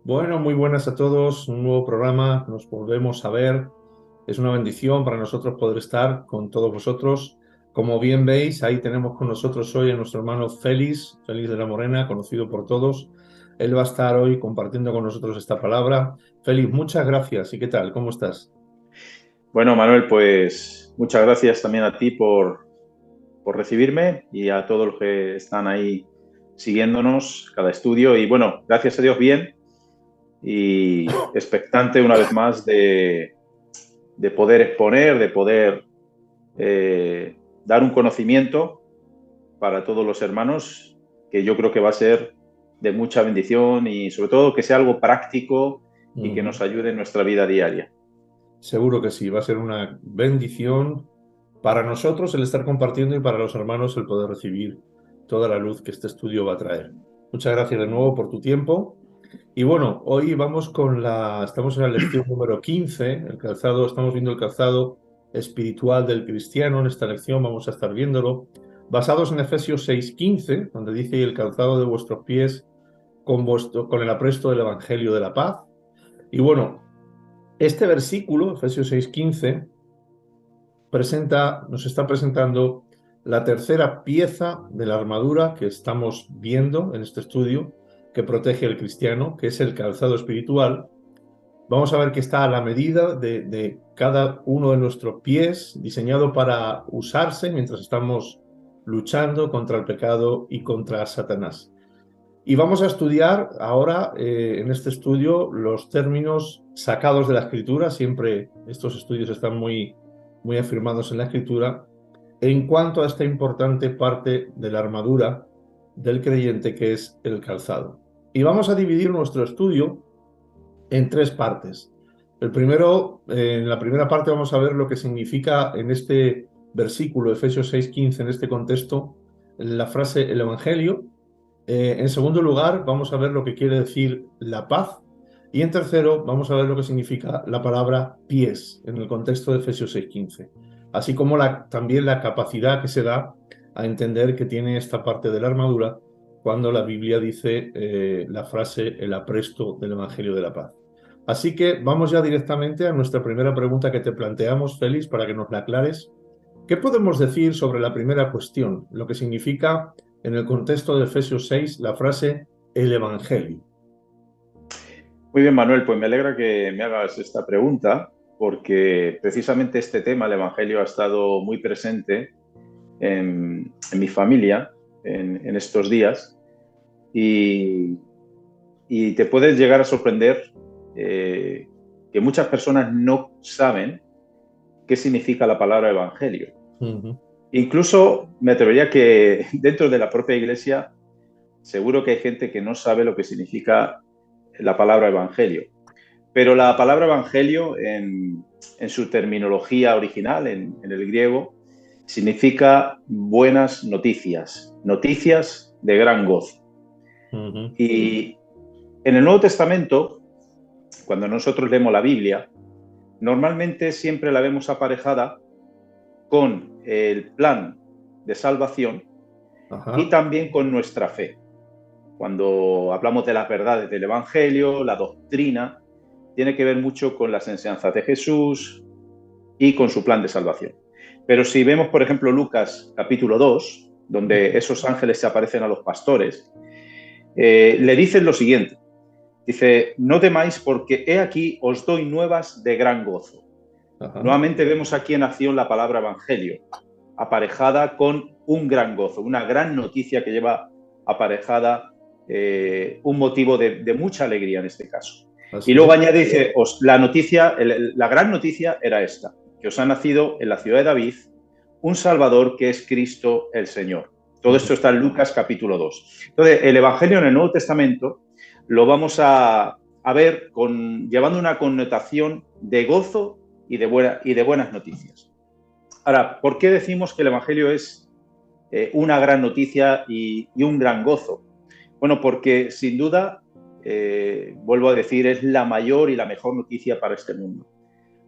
Bueno, muy buenas a todos. Un nuevo programa. Nos volvemos a ver. Es una bendición para nosotros poder estar con todos vosotros. Como bien veis, ahí tenemos con nosotros hoy a nuestro hermano Félix de la Morena, conocido por todos. Él va a estar hoy compartiendo con nosotros esta palabra. Félix, muchas gracias. ¿Y qué tal? ¿Cómo estás? Bueno, Manuel, pues muchas gracias también a ti por recibirme y a todos los que están ahí siguiéndonos cada estudio. Y bueno, gracias a Dios bien y expectante una vez más de poder exponer, de poder dar un conocimiento para todos los hermanos que yo creo que va a ser de mucha bendición y sobre todo que sea algo práctico y que Ujú. nos ayude en nuestra vida diaria. Seguro que sí. Va a ser una bendición para nosotros el estar compartiendo y para los hermanos el poder recibir toda la luz que este estudio va a traer. Muchas gracias de nuevo por tu tiempo. Y bueno, hoy estamos en la lección número 15, estamos viendo el calzado espiritual del cristiano. En esta lección vamos a estar viéndolo, basados en Efesios 6:15, donde dice: "Y el calzado de vuestros pies con el apresto del Evangelio de la paz". Y bueno, este versículo, Efesios 6:15, nos está presentando la tercera pieza de la armadura que estamos viendo en este estudio, que protege al cristiano, que es el calzado espiritual. Vamos a ver que está a la medida de cada uno de nuestros pies, diseñado para usarse mientras estamos luchando contra el pecado y contra Satanás. Y vamos a estudiar ahora, en este estudio, los términos sacados de la Escritura. Siempre estos estudios están muy afirmados en la Escritura en cuanto a esta importante parte de la armadura del creyente, que es el calzado. Y vamos a dividir nuestro estudio en tres partes. En la primera parte vamos a ver lo que significa en este versículo, Efesios 6:15, en este contexto, la frase el Evangelio. En segundo lugar, vamos a ver lo que quiere decir la paz. Y en tercero, vamos a ver lo que significa la palabra pies en el contexto de Efesios 6:15. Así como también la capacidad que se da a entender que tiene esta parte de la armadura cuando la Biblia dice la frase el apresto del Evangelio de la paz. Así que vamos ya directamente a nuestra primera pregunta que te planteamos, Félix, para que nos la aclares. ¿Qué podemos decir sobre la primera cuestión, lo que significa en el contexto de Efesios 6 la frase el Evangelio? Muy bien, Manuel, pues me alegra que me hagas esta pregunta porque precisamente este tema, el Evangelio, ha estado muy presente en mi familia en estos días y, y te puedes llegar a sorprender eh, que muchas personas no saben qué significa la palabra Evangelio. Ujú. Incluso me atrevería que dentro de la propia iglesia seguro que hay gente que no sabe lo que significa la palabra Evangelio. Pero la palabra evangelio en su terminología original, en el griego, significa buenas noticias, noticias de gran gozo. Ujú. Y en el Nuevo Testamento, cuando nosotros leemos la Biblia, normalmente siempre la vemos aparejada con el plan de salvación y Ajá. también con nuestra fe. Cuando hablamos de las verdades del Evangelio, la doctrina, tiene que ver mucho con las enseñanzas de Jesús y con su plan de salvación. Pero si vemos, por ejemplo, Lucas capítulo 2, donde esos ángeles se aparecen a los pastores, le dicen lo siguiente. Dice, no temáis porque he aquí os doy nuevas de gran gozo. Ajá. Nuevamente vemos aquí en acción la palabra evangelio, aparejada con un gran gozo, una gran noticia que lleva aparejada un motivo de mucha alegría en este caso. Y Así luego es. añade, dice, la gran noticia era esta, que os ha nacido en la ciudad de David un Salvador que es Cristo el Señor. Todo Ujú. esto está en Lucas capítulo 2. Entonces, el Evangelio en el Nuevo Testamento lo vamos a ver llevando una connotación de gozo y de buenas noticias. Ahora, ¿por qué decimos que el Evangelio es una gran noticia y un gran gozo? Bueno, porque sin duda, vuelvo a decir, es la mayor y la mejor noticia para este mundo.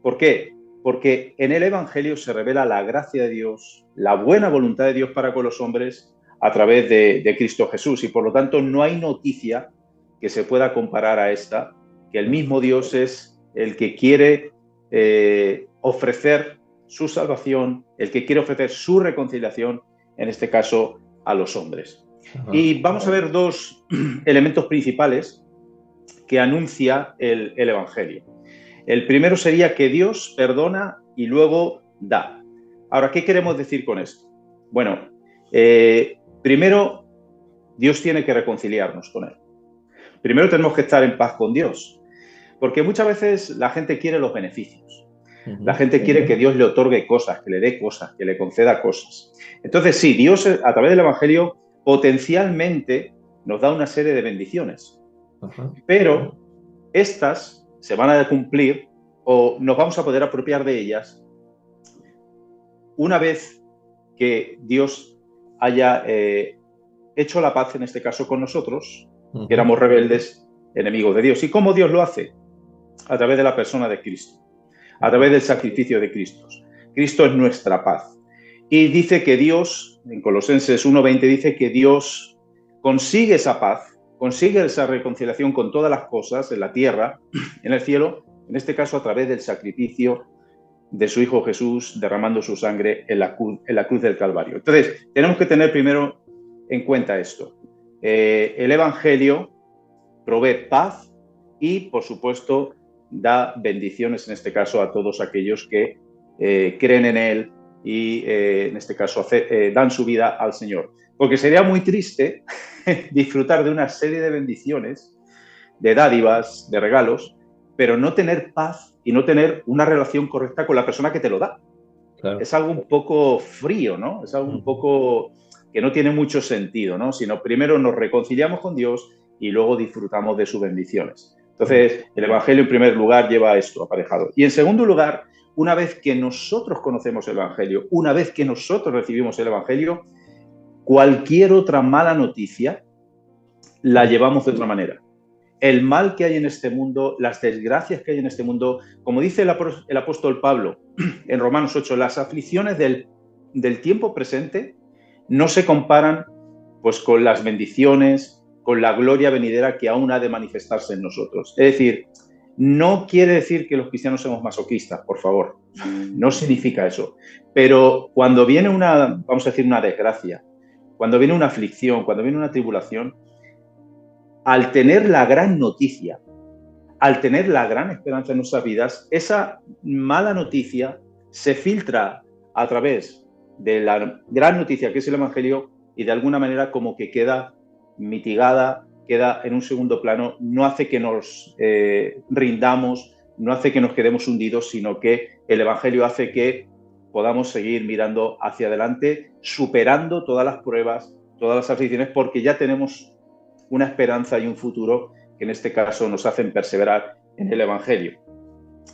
¿Por qué? Porque en el Evangelio se revela la gracia de Dios, la buena voluntad de Dios para con los hombres a través de Cristo Jesús. Y por lo tanto no hay noticia que se pueda comparar a esta, que el mismo Dios es el que quiere ofrecer su salvación, el que quiere ofrecer su reconciliación, en este caso, a los hombres. Y vamos a ver dos elementos principales que anuncia el Evangelio. El primero sería que Dios perdona y luego da. Ahora, ¿qué queremos decir con esto? Bueno, primero, Dios tiene que reconciliarnos con Él. Primero tenemos que estar en paz con Dios, porque muchas veces la gente quiere los beneficios. La gente quiere que Dios le otorgue cosas, que le dé cosas, que le conceda cosas. Entonces, sí, Dios a través del Evangelio potencialmente nos da una serie de bendiciones, pero estas se van a cumplir o nos vamos a poder apropiar de ellas una vez que Dios haya hecho la paz, en este caso con nosotros, que éramos rebeldes, enemigos de Dios. ¿Y cómo Dios lo hace? A través de la persona de Cristo, a través del sacrificio de Cristo. Cristo es nuestra paz. Y dice que Dios, en Colosenses 1:20, dice que Dios consigue esa paz, consigue esa reconciliación con todas las cosas en la tierra, en el cielo, en este caso a través del sacrificio de su Hijo Jesús derramando su sangre en la cruz del Calvario. Entonces, tenemos que tener primero en cuenta esto. El Evangelio provee paz y, por supuesto, da bendiciones, en este caso, a todos aquellos que creen en Él y, en este caso, dan su vida al Señor. Porque sería muy triste disfrutar de una serie de bendiciones, de dádivas, de regalos, pero no tener paz y no tener una relación correcta con la persona que te lo da. Claro. Es algo un poco frío, ¿no? Es algo un poco que no tiene mucho sentido, ¿no? Sino primero nos reconciliamos con Dios y luego disfrutamos de sus bendiciones. Entonces, el Evangelio en primer lugar lleva esto aparejado. Y en segundo lugar, una vez que nosotros conocemos el Evangelio, una vez que nosotros recibimos el Evangelio, cualquier otra mala noticia la llevamos de otra manera. El mal que hay en este mundo, las desgracias que hay en este mundo, como dice el apóstol Pablo en Romanos 8, las aflicciones del tiempo presente no se comparan pues con las bendiciones, con la gloria venidera que aún ha de manifestarse en nosotros. Es decir, no quiere decir que los cristianos somos masoquistas, por favor. No significa eso. Pero cuando viene vamos a decir, una desgracia, cuando viene una aflicción, cuando viene una tribulación, al tener la gran noticia, al tener la gran esperanza en nuestras vidas, esa mala noticia se filtra a través de la gran noticia que es el Evangelio y de alguna manera como que queda mitigada, queda en un segundo plano, no hace que nos rindamos, no hace que nos quedemos hundidos, sino que el Evangelio hace que podamos seguir mirando hacia adelante, superando todas las pruebas, todas las aflicciones, porque ya tenemos una esperanza y un futuro que en este caso nos hacen perseverar en el Evangelio.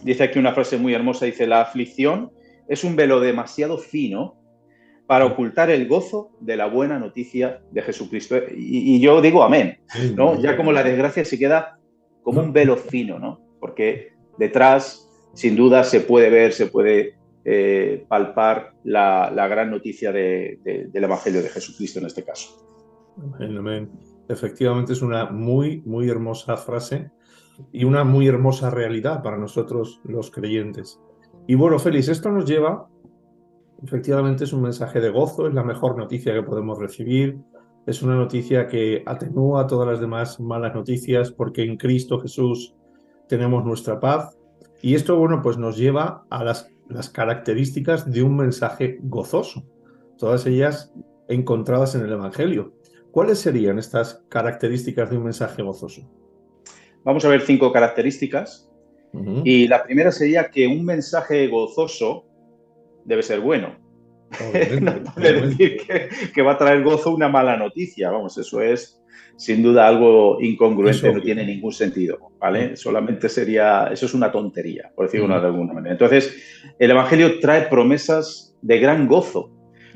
Dice aquí una frase muy hermosa, dice: la aflicción es un velo demasiado fino para ocultar el gozo de la buena noticia de Jesucristo. Y yo digo amén, ¿no? Ya como la desgracia se queda como un velo fino, ¿no? Porque detrás, sin duda, se puede ver, se puede palpar la gran noticia del Evangelio de Jesucristo en este caso. Amén, amén. Efectivamente es una muy, muy hermosa frase y una muy hermosa realidad para nosotros los creyentes. Y bueno, Félix, esto nos lleva, efectivamente es un mensaje de gozo, es la mejor noticia que podemos recibir, es una noticia que atenúa todas las demás malas noticias porque en Cristo Jesús tenemos nuestra paz. Y esto, bueno, pues nos lleva a las características de un mensaje gozoso, todas ellas encontradas en el Evangelio. ¿Cuáles serían estas características de un mensaje gozoso? Vamos a ver 5 características. Y la primera sería que un mensaje gozoso debe ser bueno. No puede decir que va a traer gozo una mala noticia. Vamos, eso es sin duda algo incongruente, no tiene ningún sentido, ¿vale? Solamente eso es una tontería, por decirlo de alguna manera. Entonces, el Evangelio trae promesas de gran gozo,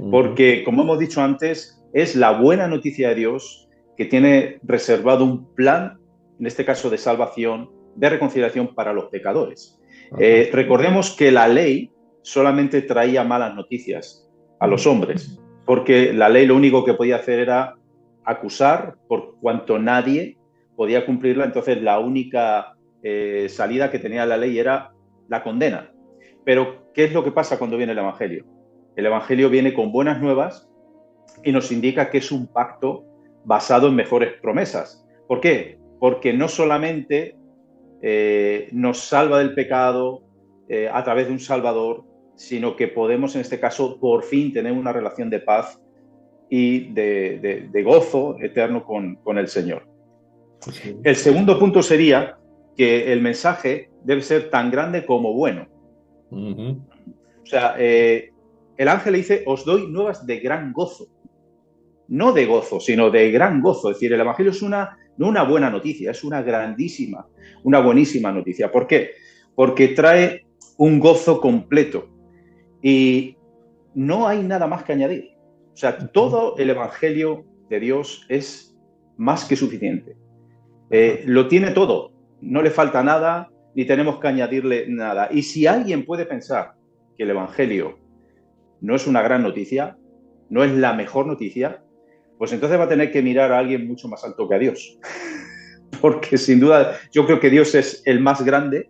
porque, como hemos dicho antes, es la buena noticia de Dios que tiene reservado un plan, en este caso de salvación, de reconciliación para los pecadores. Recordemos que la ley solamente traía malas noticias a los hombres, porque la ley lo único que podía hacer era acusar, por cuanto nadie podía cumplirla, entonces la única salida que tenía la ley era la condena. Pero, ¿qué es lo que pasa cuando viene el Evangelio? El Evangelio viene con buenas nuevas y nos indica que es un pacto basado en mejores promesas. ¿Por qué? Porque no solamente nos salva del pecado a través de un Salvador, sino que podemos, en este caso, por fin tener una relación de paz y de gozo eterno con el Señor. Sí. El segundo punto sería que el mensaje debe ser tan grande como bueno. Uh-huh. O sea, el ángel le dice, os doy nuevas de gran gozo. No de gozo, sino de gran gozo. Es decir, el Evangelio es no una buena noticia, es una grandísima, una buenísima noticia. ¿Por qué? Porque trae un gozo completo y no hay nada más que añadir. O sea, todo el Evangelio de Dios es más que suficiente. Lo tiene todo, no le falta nada, ni tenemos que añadirle nada. Y si alguien puede pensar que el Evangelio no es una gran noticia, no es la mejor noticia, pues entonces va a tener que mirar a alguien mucho más alto que a Dios. Porque sin duda yo creo que Dios es el más grande,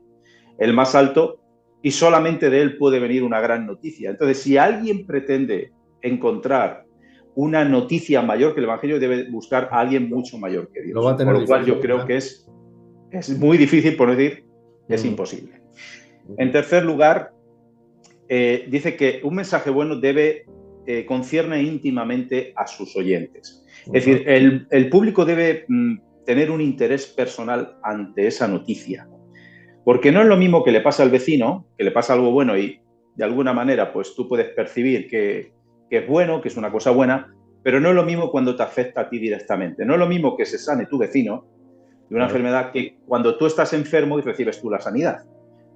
el más alto, y solamente de Él puede venir una gran noticia. Entonces, si alguien pretende encontrar una noticia mayor que el Evangelio, debe buscar a alguien mucho mayor que Dios. Lo va a tener Por lo cual difícil, yo creo ¿verdad? que es muy difícil, por no decir, es imposible. En tercer lugar, dice que un mensaje bueno concierne íntimamente a sus oyentes. Es decir, el público debe tener un interés personal ante esa noticia. Porque no es lo mismo que le pasa al vecino, que le pasa algo bueno y de alguna manera pues tú puedes percibir que es bueno, que es una cosa buena, pero no es lo mismo cuando te afecta a ti directamente. No es lo mismo que se sane tu vecino de una enfermedad que cuando tú estás enfermo y recibes tú la sanidad.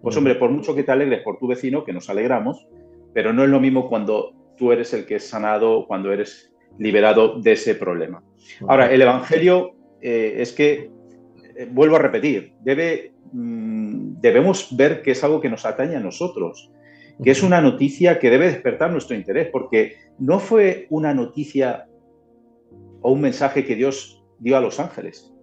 Pues hombre, por mucho que te alegres por tu vecino, que nos alegramos, pero no es lo mismo cuando tú eres el que es sanado, cuando eres liberado de ese problema. Ahora, el Evangelio es que, vuelvo a repetir, debemos ver que es algo que nos atañe a nosotros, que es una noticia que debe despertar nuestro interés, porque no fue una noticia o un mensaje que Dios dio a los ángeles,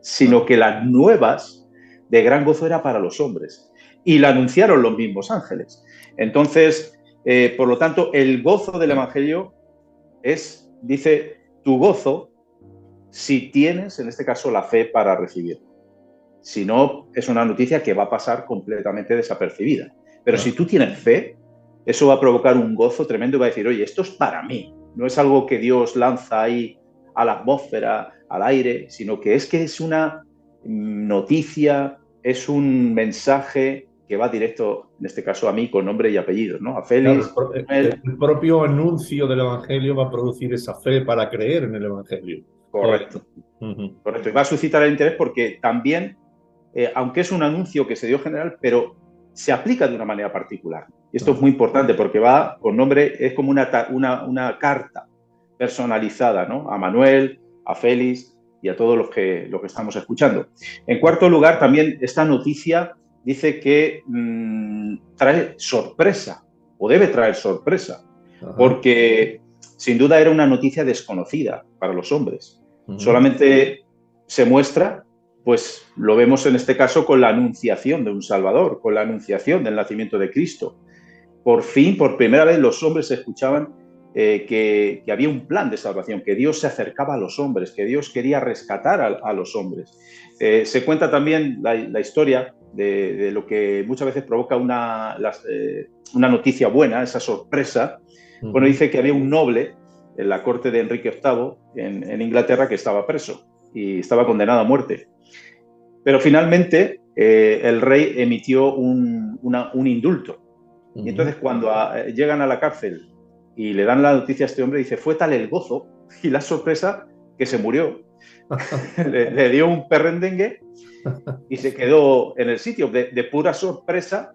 sino que las nuevas de gran gozo era para los hombres y la anunciaron los mismos ángeles. Entonces, por lo tanto, el gozo del Evangelio dice, tu gozo si tienes, en este caso, la fe para recibirlo. Si no, es una noticia que va a pasar completamente desapercibida. Pero si tú tienes fe, eso va a provocar un gozo tremendo y va a decir, oye, esto es para mí. No es algo que Dios lanza ahí a la atmósfera, al aire, sino que es una noticia, es un mensaje que va directo, en este caso a mí, con nombre y apellido, ¿no? A Félix. Claro, el propio anuncio del Evangelio va a producir esa fe para creer en el Evangelio. Correcto. Correcto. Y va a suscitar el interés porque también, aunque es un anuncio que se dio general, pero se aplica de una manera particular. Y esto es muy importante porque va con nombre, es como una carta personalizada, ¿no? A Manuel, a Félix y a todos los que estamos escuchando. En cuarto lugar, también esta noticia dice que trae sorpresa, o debe traer sorpresa, porque sin duda era una noticia desconocida para los hombres. Solamente se muestra, pues lo vemos en este caso con la anunciación de un Salvador, con la anunciación del nacimiento de Cristo. Por fin, por primera vez, los hombres escuchaban que había un plan de salvación, que Dios se acercaba a los hombres, que Dios quería rescatar a los hombres. Se cuenta también la historia de lo que muchas veces provoca una noticia buena, esa sorpresa. Bueno, dice que había un noble en la corte de Enrique VIII en Inglaterra que estaba preso y estaba condenado a muerte. Pero finalmente el rey emitió un indulto. Y entonces cuando llegan a la cárcel y le dan la noticia a este hombre, dice, fue tal el gozo y la sorpresa que se murió. le dio un perrendengue y se quedó en el sitio de pura sorpresa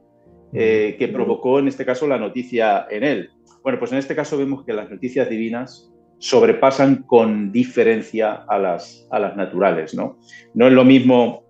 que provocó en este caso la noticia en él. Bueno, pues en este caso vemos que las noticias divinas sobrepasan con diferencia a las naturales, ¿no? No es lo mismo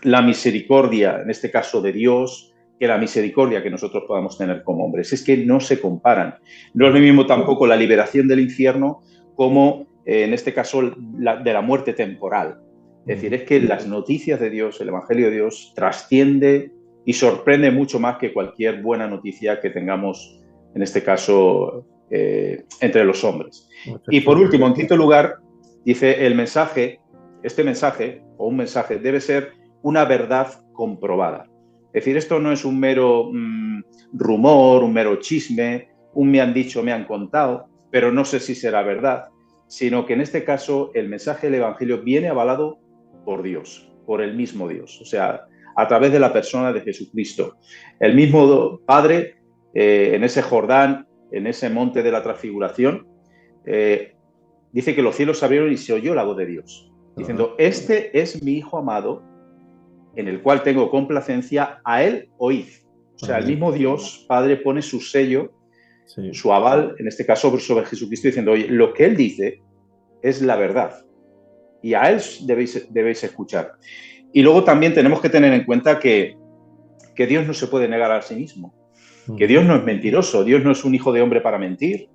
la misericordia, en este caso de Dios, que la misericordia que nosotros podamos tener como hombres. Es que no se comparan. No es lo mismo tampoco la liberación del infierno como, en este caso, de la muerte temporal. Es decir, es que las noticias de Dios, el Evangelio de Dios, trasciende y sorprende mucho más que cualquier buena noticia que tengamos, en este caso, entre los hombres. Y por último, en quinto lugar, dice el mensaje, este mensaje, o un mensaje, debe ser una verdad comprobada. Es decir, esto no es un mero rumor, un mero chisme, un me han dicho, me han contado, pero no sé si será verdad, sino que en este caso el mensaje del Evangelio viene avalado por Dios, por el mismo Dios, o sea, a través de la persona de Jesucristo. El mismo Padre, en ese Jordán, en ese monte de la transfiguración, dice que los cielos se abrieron y se oyó la voz de Dios, diciendo, este es mi Hijo amado, en el cual tengo complacencia, a él oíd. O sea, el mismo Dios, Padre, pone su sello, su aval, en este caso sobre Jesucristo, diciendo, oye, lo que él dice es la verdad y a él debéis escuchar. Y luego también tenemos que tener en cuenta que Dios no se puede negar a sí mismo, que Dios no es mentiroso, Dios no es un hijo de hombre para mentir,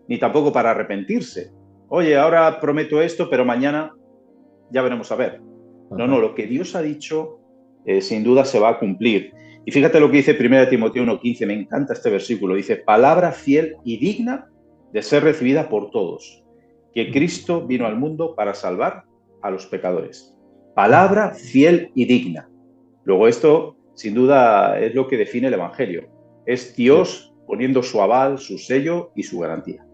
ni tampoco para arrepentirse. Oye, ahora prometo esto, pero mañana ya veremos a ver. No, lo que Dios ha dicho sin duda se va a cumplir. Y fíjate lo que dice 1 Timoteo 1:15, me encanta este versículo, dice, palabra fiel y digna de ser recibida por todos, que Cristo vino al mundo para salvar a los pecadores. Palabra fiel y digna. Luego esto, sin duda, es lo que define el Evangelio. Es Dios poniendo su aval, su sello y su garantía.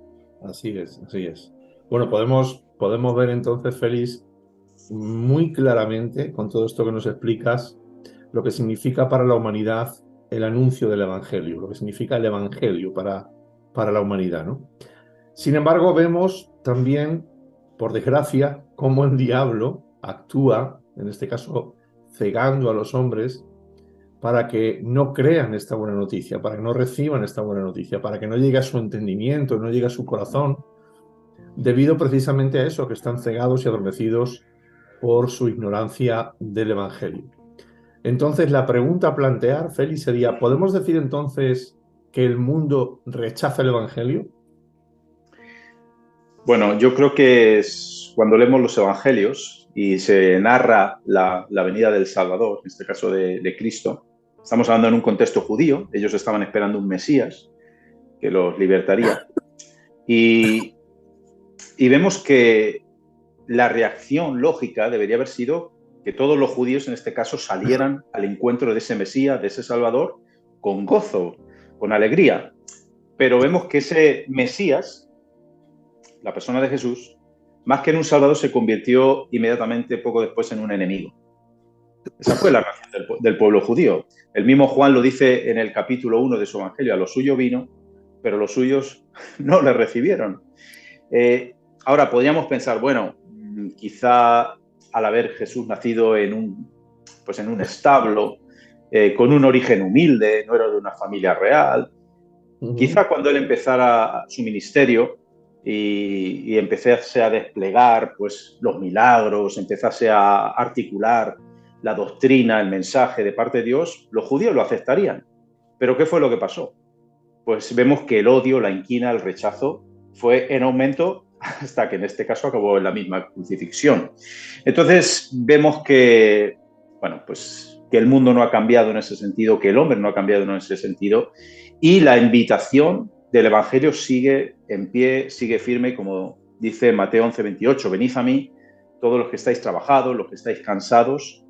Así es, así es. Bueno, podemos ver entonces, Félix, muy claramente, con todo esto que nos explicas, lo que significa para la humanidad el anuncio del Evangelio, lo que significa el Evangelio para la humanidad, ¿no? Sin embargo, vemos también, por desgracia, cómo el diablo actúa, en este caso, cegando a los hombres para que no crean esta buena noticia, para que no reciban esta buena noticia, para que no llegue a su entendimiento, no llegue a su corazón, debido precisamente a eso, que están cegados y adormecidos por su ignorancia del Evangelio. Entonces, la pregunta a plantear, Félix, sería, ¿podemos decir entonces que el mundo rechaza el Evangelio? Bueno, yo creo que cuando leemos los Evangelios y se narra la venida del Salvador, en este caso de Cristo, estamos hablando en un contexto judío, ellos estaban esperando un Mesías que los libertaría. Y vemos que la reacción lógica debería haber sido que todos los judíos, en este caso, salieran al encuentro de ese Mesías, de ese Salvador, con gozo, con alegría. Pero vemos que ese Mesías, la persona de Jesús, más que en un Salvador, se convirtió inmediatamente, poco después, en un enemigo. Esa fue la reacción del pueblo judío. El mismo Juan lo dice en el capítulo 1 de su Evangelio, a lo suyo vino, pero los suyos no le recibieron. Ahora, podríamos pensar, bueno, quizá al haber Jesús nacido en un establo, con un origen humilde, no era de una familia real, quizá cuando él empezara su ministerio y empezase a desplegar pues, los milagros, empezase a articular la doctrina, el mensaje de parte de Dios, los judíos lo aceptarían. Pero ¿qué fue lo que pasó? Pues vemos que el odio, la inquina, el rechazo fue en aumento hasta que en este caso acabó en la misma crucifixión. Entonces vemos que, bueno, pues que el mundo no ha cambiado en ese sentido, que el hombre no ha cambiado en ese sentido, y la invitación del Evangelio sigue en pie, sigue firme, como dice Mateo 11:28, venid a mí todos los que estáis trabajados, los que estáis cansados,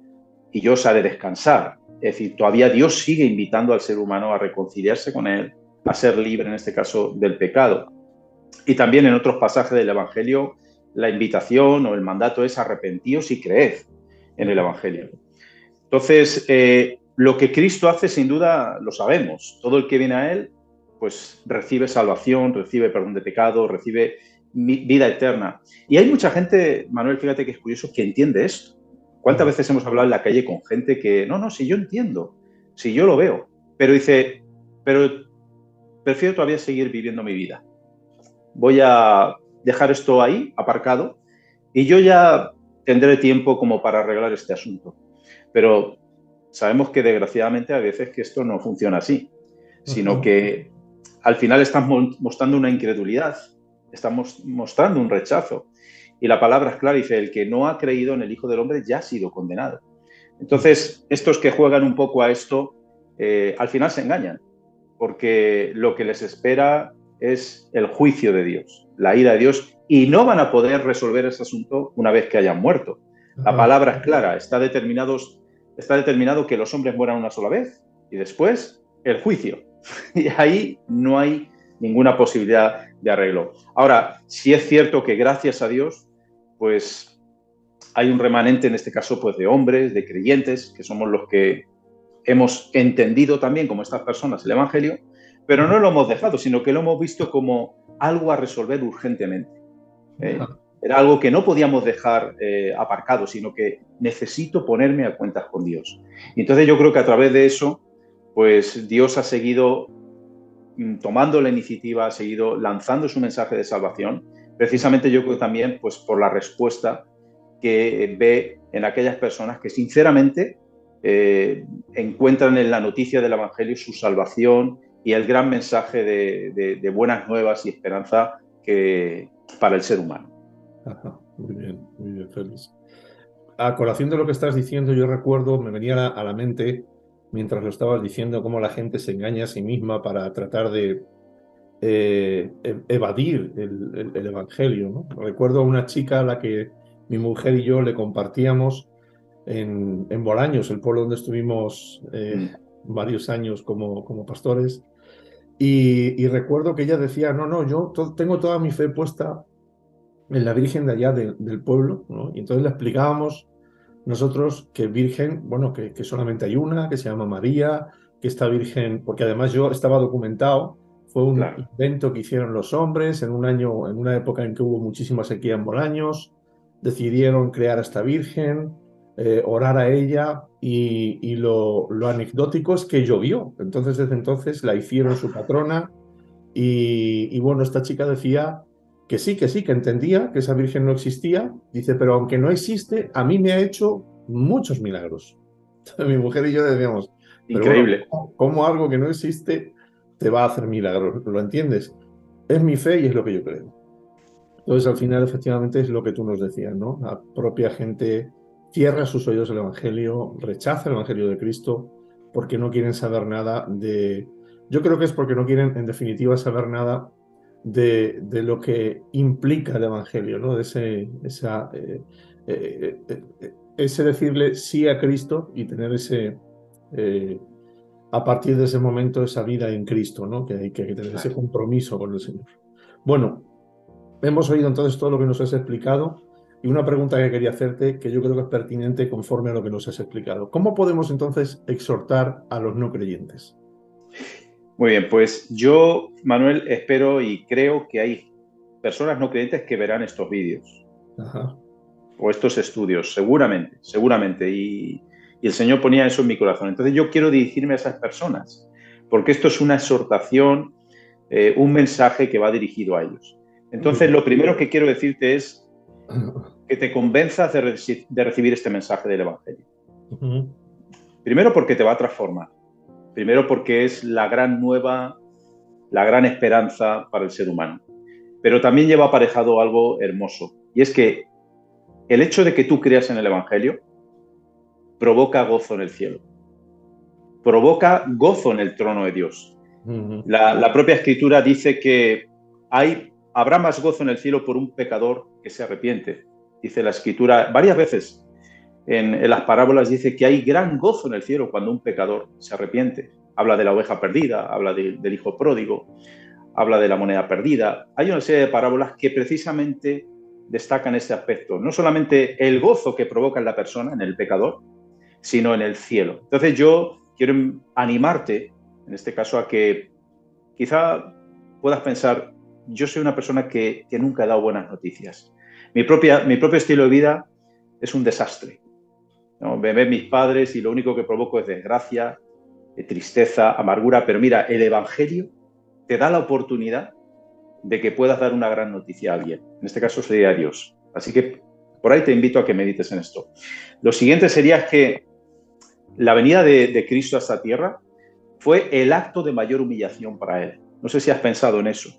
y yo os haré descansar. Es decir, todavía Dios sigue invitando al ser humano a reconciliarse con él, a ser libre, en este caso, del pecado. Y también en otros pasajes del Evangelio, la invitación o el mandato es arrepentíos y creed en el Evangelio. Entonces, lo que Cristo hace, sin duda, lo sabemos. Todo el que viene a él, pues recibe salvación, recibe perdón de pecado, recibe vida eterna. Y hay mucha gente, Manuel, fíjate que es curioso, que entiende esto. ¿Cuántas veces hemos hablado en la calle con gente que, no, si yo entiendo, si yo lo veo, pero dice, pero prefiero todavía seguir viviendo mi vida. Voy a dejar esto ahí, aparcado, y yo ya tendré tiempo como para arreglar este asunto. Pero sabemos que desgraciadamente a veces que esto no funciona así, sino que al final estamos mostrando una incredulidad, estamos mostrando un rechazo. y la palabra es clara, dice, el que no ha creído en el Hijo del Hombre ya ha sido condenado. Entonces, estos que juegan un poco a esto, al final se engañan, porque lo que les espera es el juicio de Dios, la ira de Dios, y no van a poder resolver ese asunto una vez que hayan muerto. La palabra es clara, está determinado que los hombres mueran una sola vez y después el juicio. Y ahí no hay ninguna posibilidad de arreglo. Ahora, sí es cierto que gracias a Dios, pues hay un remanente en este caso pues de hombres, de creyentes, que somos los que hemos entendido también como estas personas el Evangelio, pero no lo hemos dejado, sino que lo hemos visto como algo a resolver urgentemente. Era algo que no podíamos dejar aparcado, sino que necesito ponerme a cuentas con Dios. Y entonces yo creo que a través de eso, pues Dios ha seguido tomando la iniciativa, ha seguido lanzando su mensaje de salvación, precisamente yo creo también pues por la respuesta que ve en aquellas personas que sinceramente encuentran en la noticia del Evangelio su salvación y el gran mensaje de buenas nuevas y esperanza para el ser humano. Ajá, muy bien, Félix. A colación de lo que estás diciendo, yo recuerdo, me venía a la mente, mientras lo estabas diciendo, cómo la gente se engaña a sí misma para tratar de evadir el Evangelio, ¿no? Recuerdo a una chica a la que mi mujer y yo le compartíamos en Bolaños, el pueblo donde estuvimos varios años como pastores, y recuerdo que ella decía, no, yo tengo toda mi fe puesta en la Virgen de allá del pueblo, ¿no? Y entonces le explicábamos nosotros que Virgen, bueno, que solamente hay una, que se llama María, que esta Virgen, porque además yo estaba documentado, fue un invento que hicieron los hombres en un año, en una época en que hubo muchísima sequía en Bolaños, decidieron crear a esta Virgen, orar a ella y lo anecdótico es que llovió. Entonces, desde entonces la hicieron su patrona y bueno, esta chica decía que sí, que entendía que esa Virgen no existía. Dice, pero aunque no existe, a mí me ha hecho muchos milagros. Mi mujer y yo decíamos, pero increíble. bueno, ¿cómo algo que no existe te va a hacer milagros? ¿Lo entiendes? Es mi fe y es lo que yo creo. Entonces, al final, efectivamente, es lo que tú nos decías, ¿no? La propia gente cierra sus oídos al Evangelio, rechaza el Evangelio de Cristo porque no quieren saber nada de... Yo creo que es porque no quieren, en definitiva, saber nada de lo que implica el Evangelio, ¿no? De ese decirle sí a Cristo y tener a partir de ese momento, esa vida en Cristo, ¿no? Que hay que tener ese compromiso con el Señor. Bueno, hemos oído entonces todo lo que nos has explicado y una pregunta que quería hacerte que yo creo que es pertinente conforme a lo que nos has explicado. ¿Cómo podemos entonces exhortar a los no creyentes? Muy bien, pues yo, Manuel, espero y creo que hay personas no creyentes que verán estos vídeos. Ajá. O estos estudios, seguramente. Y el Señor ponía eso en mi corazón. Entonces yo quiero dirigirme a esas personas, porque esto es una exhortación, un mensaje que va dirigido a ellos. Entonces lo primero que quiero decirte es que te convenzas de recibir este mensaje del Evangelio. Primero porque te va a transformar. Primero porque es la gran nueva, la gran esperanza para el ser humano. Pero también lleva aparejado algo hermoso. Y es que el hecho de que tú creas en el Evangelio provoca gozo en el cielo. Provoca gozo en el trono de Dios. La propia Escritura dice que habrá más gozo en el cielo por un pecador que se arrepiente. Dice la Escritura varias veces en las parábolas, dice que hay gran gozo en el cielo cuando un pecador se arrepiente. Habla de la oveja perdida, habla del hijo pródigo, habla de la moneda perdida. Hay una serie de parábolas que precisamente destacan este aspecto. No solamente el gozo que provoca en la persona, en el pecador, sino en el cielo. Entonces yo quiero animarte, en este caso, a que quizá puedas pensar, yo soy una persona que nunca he dado buenas noticias. Mi propio estilo de vida es un desastre, ¿no? Me ven mis padres y lo único que provoco es desgracia, tristeza, amargura, pero mira, el Evangelio te da la oportunidad de que puedas dar una gran noticia a alguien. En este caso sería a Dios. Así que por ahí te invito a que medites en esto. Lo siguiente sería que la venida de Cristo a esta tierra fue el acto de mayor humillación para él. No sé si has pensado en eso,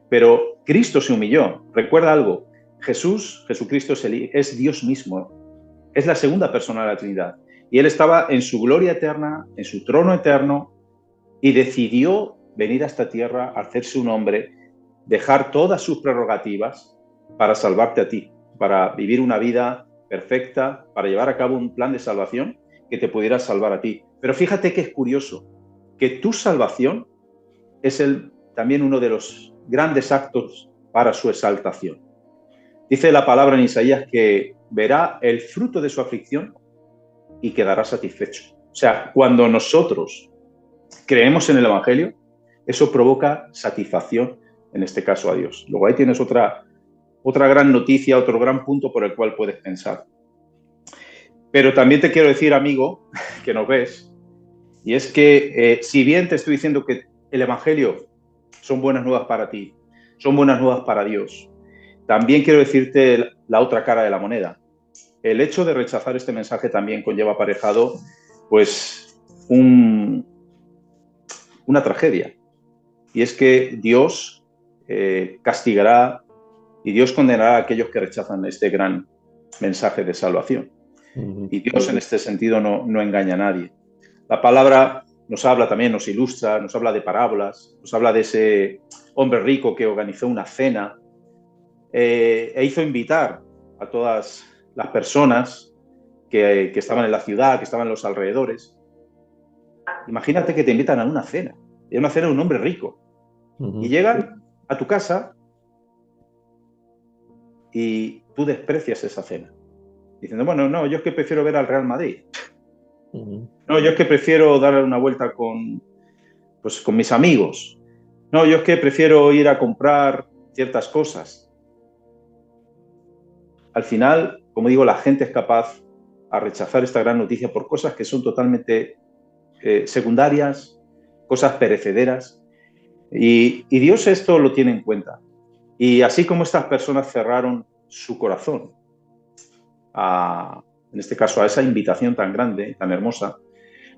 pero Cristo se humilló. Recuerda algo, Jesucristo es Dios mismo, es la segunda persona de la Trinidad. Y Él estaba en su gloria eterna, en su trono eterno, y decidió venir a esta tierra, hacerse un hombre, dejar todas sus prerrogativas para salvarte a ti, para vivir una vida perfecta, para llevar a cabo un plan de salvación que te pudiera salvar a ti. Pero fíjate que es curioso, que tu salvación es también uno de los grandes actos para su exaltación. Dice la palabra en Isaías que verá el fruto de su aflicción y quedará satisfecho. O sea, cuando nosotros creemos en el Evangelio, eso provoca satisfacción, en este caso a Dios. Luego ahí tienes otra gran noticia, otro gran punto por el cual puedes pensar. Pero también te quiero decir, amigo, que nos ves, y es que si bien te estoy diciendo que el Evangelio son buenas nuevas para ti, son buenas nuevas para Dios, también quiero decirte la otra cara de la moneda. El hecho de rechazar este mensaje también conlleva aparejado, pues, una tragedia. Y es que Dios castigará y Dios condenará a aquellos que rechazan este gran mensaje de salvación. Y Dios en este sentido no engaña a nadie. La palabra nos habla también, nos ilustra, nos habla de parábolas, nos habla de ese hombre rico que organizó una cena e hizo invitar a todas las personas que estaban en la ciudad, que estaban en los alrededores. Imagínate que te invitan a una cena de un hombre rico. Y llegan a tu casa y tú desprecias esa cena. Diciendo, bueno, no, yo es que prefiero ver al Real Madrid. No, yo es que prefiero dar una vuelta con mis amigos. No, yo es que prefiero ir a comprar ciertas cosas. Al final, como digo, la gente es capaz a rechazar esta gran noticia por cosas que son totalmente secundarias, cosas perecederas. Y Dios esto lo tiene en cuenta. Y así como estas personas cerraron su corazón en este caso a esa invitación tan grande, tan hermosa,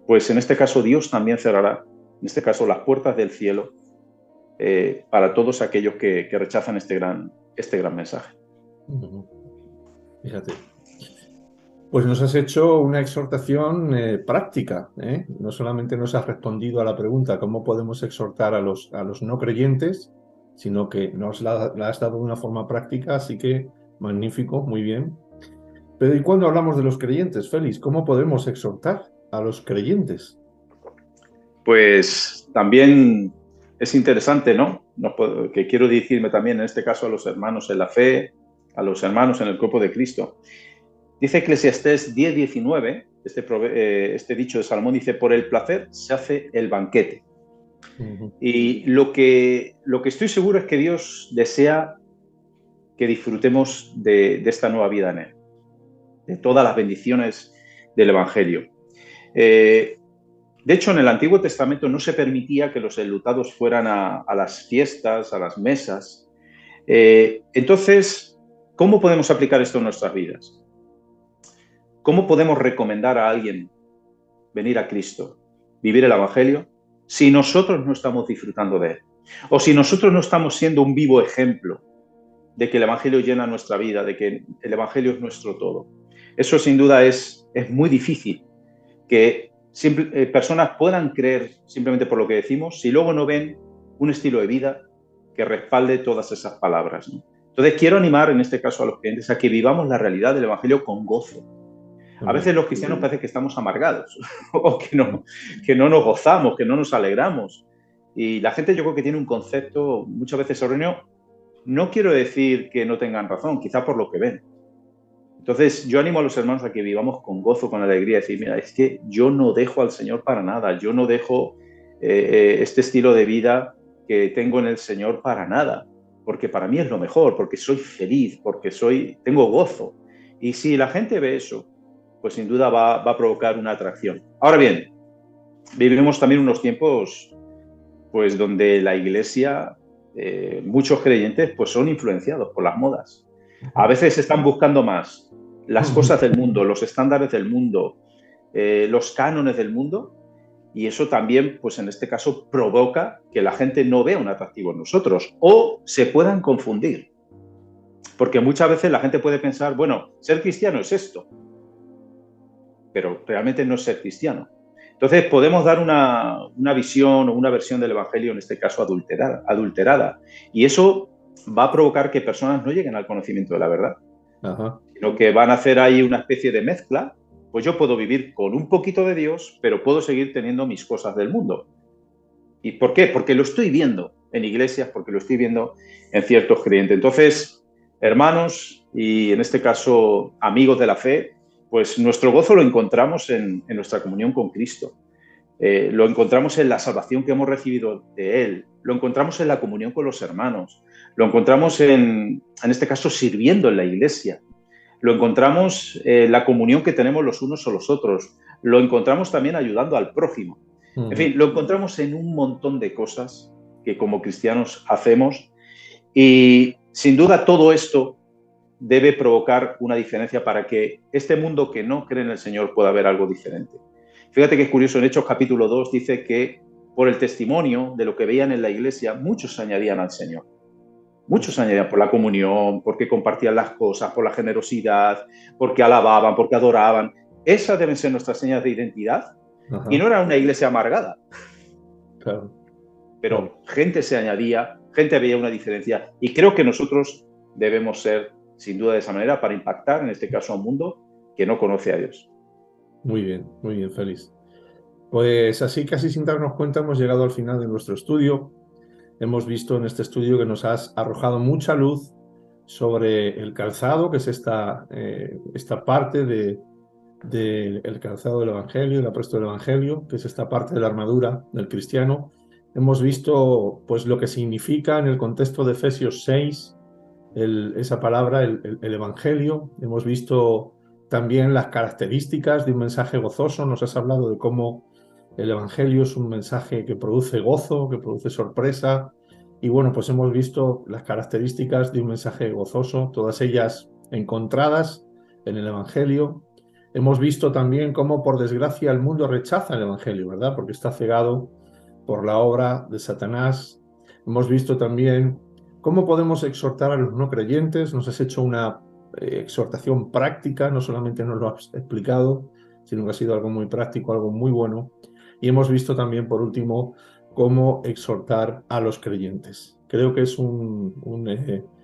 pues en este caso Dios también cerrará, en este caso, las puertas del cielo para todos aquellos que rechazan este gran mensaje. Fíjate. Pues nos has hecho una exhortación práctica, ¿eh? No solamente nos has respondido a la pregunta cómo podemos exhortar a los no creyentes, sino que nos la has dado de una forma práctica, así que magnífico, muy bien. Pero ¿y cuando hablamos de los creyentes, Félix? ¿Cómo podemos exhortar a los creyentes? Pues también es interesante, ¿no? Que quiero decirme también en este caso a los hermanos en la fe, a los hermanos en el cuerpo de Cristo. Dice Eclesiastés 10:19, este dicho de Salomón dice, por el placer se hace el banquete. Y lo que estoy seguro es que Dios desea que disfrutemos de esta nueva vida en Él, de todas las bendiciones del Evangelio. De hecho, en el Antiguo Testamento no se permitía que los enlutados fueran a las fiestas, a las mesas. Entonces, ¿cómo podemos aplicar esto en nuestras vidas? ¿Cómo podemos recomendar a alguien venir a Cristo, vivir el Evangelio, si nosotros no estamos disfrutando de Él? O si nosotros no estamos siendo un vivo ejemplo de que el Evangelio llena nuestra vida, de que el Evangelio es nuestro todo. Eso sin duda es muy difícil, que personas puedan creer simplemente por lo que decimos si luego no ven un estilo de vida que respalde todas esas palabras, ¿no? Entonces quiero animar en este caso a los creyentes a que vivamos la realidad del Evangelio con gozo. A veces los cristianos parece que estamos amargados o que no nos gozamos, que no nos alegramos. Y la gente yo creo que tiene un concepto muchas veces erróneo. No quiero decir que no tengan razón, quizá por lo que ven. Entonces yo animo a los hermanos a que vivamos con gozo, con alegría, decir, mira, es que yo no dejo al Señor para nada, yo no dejo este estilo de vida que tengo en el Señor para nada, porque para mí es lo mejor, porque soy feliz, porque tengo gozo. Y si la gente ve eso, pues sin duda va a provocar una atracción. Ahora bien, vivimos también unos tiempos pues donde la Iglesia, muchos creyentes, pues son influenciados por las modas. A veces están buscando más las cosas del mundo, los estándares del mundo, los cánones del mundo, y eso también, pues en este caso, provoca que la gente no vea un atractivo en nosotros o se puedan confundir. Porque muchas veces la gente puede pensar, bueno, ser cristiano es esto, pero realmente no es ser cristiano. Entonces podemos dar una visión o una versión del Evangelio, en este caso adulterada. Y eso va a provocar que personas no lleguen al conocimiento de la verdad, Ajá. sino que van a hacer ahí una especie de mezcla. Pues yo puedo vivir con un poquito de Dios, pero puedo seguir teniendo mis cosas del mundo. ¿Y por qué? Porque lo estoy viendo en iglesias, porque lo estoy viendo en ciertos creyentes. Entonces, hermanos y en este caso amigos de la fe, pues nuestro gozo lo encontramos en nuestra comunión con Cristo. Lo encontramos en la salvación que hemos recibido de Él, lo encontramos en la comunión con los hermanos, lo encontramos en este caso sirviendo en la iglesia, lo encontramos en la comunión que tenemos los unos con los otros, lo encontramos también ayudando al prójimo. En fin, lo encontramos en un montón de cosas que como cristianos hacemos y sin duda todo esto debe provocar una diferencia para que este mundo que no cree en el Señor pueda ver algo diferente. Fíjate que es curioso, en Hechos capítulo 2 dice que por el testimonio de lo que veían en la iglesia, muchos se añadían al Señor. Muchos se añadían por la comunión, porque compartían las cosas, por la generosidad, porque alababan, porque adoraban. Esas deben ser nuestras señas de identidad. Ajá. Y no era una iglesia amargada. Claro. Pero Claro. gente se añadía, gente veía una diferencia. Y creo que nosotros debemos ser, sin duda, de esa manera para impactar, en este caso, a un mundo que no conoce a Dios. Muy bien, Félix. Pues así, casi sin darnos cuenta, hemos llegado al final de nuestro estudio. Hemos visto en este estudio que nos has arrojado mucha luz sobre el calzado, que es esta parte del calzado del Evangelio, el apresto del Evangelio, que es esta parte de la armadura del cristiano. Hemos visto pues lo que significa en el contexto de Efesios 6 esa palabra, el Evangelio. Hemos visto también las características de un mensaje gozoso. Nos has hablado de cómo el Evangelio es un mensaje que produce gozo, que produce sorpresa. Y bueno, pues hemos visto las características de un mensaje gozoso, todas ellas encontradas en el Evangelio. Hemos visto también cómo, por desgracia, el mundo rechaza el Evangelio, ¿verdad? Porque está cegado por la obra de Satanás. Hemos visto también cómo podemos exhortar a los no creyentes. Nos has hecho una exhortación práctica, no solamente nos lo has explicado, sino que ha sido algo muy práctico, algo muy bueno. Y hemos visto también, por último, cómo exhortar a los creyentes. Creo que es un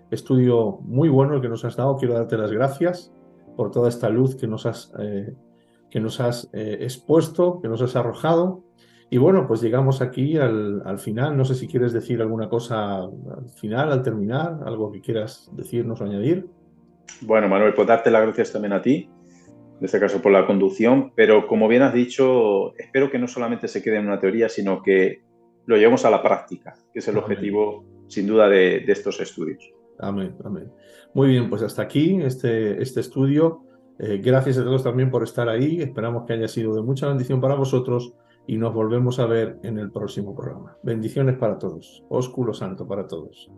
estudio muy bueno el que nos has dado. Quiero darte las gracias por toda esta luz que nos has expuesto, que nos has arrojado. Y bueno, pues llegamos aquí al final. No sé si quieres decir alguna cosa al final, al terminar, algo que quieras decirnos o añadir. Bueno, Manuel, pues darte las gracias también a ti, en este caso por la conducción, pero como bien has dicho, espero que no solamente se quede en una teoría, sino que lo llevemos a la práctica, que es el Amén. objetivo, sin duda, de estos estudios. Amén, amén. Muy bien, pues hasta aquí este estudio. Gracias a todos también por estar ahí. Esperamos que haya sido de mucha bendición para vosotros y nos volvemos a ver en el próximo programa. Bendiciones para todos. Ósculo santo para todos.